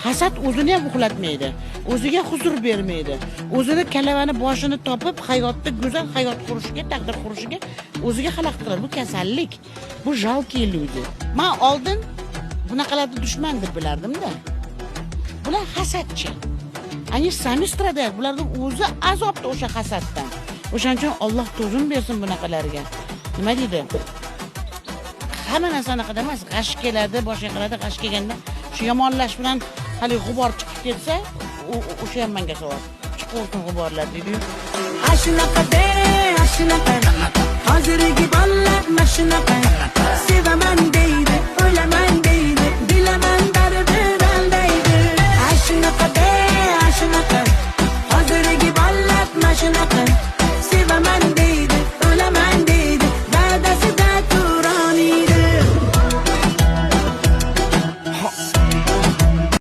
Hasad o'zini ham uxlatmaydi. O'ziga huzur bermaydi. O'zini kalavani boshini topib, hayotda go'zal hayot qurishiga, taqdir qurishiga o'ziga xalaqit qiladi. Bu kasallik. Bu jalki illyuziya. Men oldin bunaqalarni dushman deb bilardim-da. Bular hasadchi. Они sami stradayapti. Bularning o'zi azobda o'sha hasaddan. O'shaning uchun Alloh to'zim bersin bunaqalarga. Nima deydi? Hamma narsani qadar emas, g'ash keladi, boshqa qiladi, g'ash kelganda shu yomonlash bilan hali g'ubor chiqib ketsa, o'sha ham menga savol. Chiqursin g'uborlar deydi-yu. Ashunaqa de, ashunaqa. Hozirgi bolalar mashunaqa. Sevaman deydi, o'laman deydi, bilaman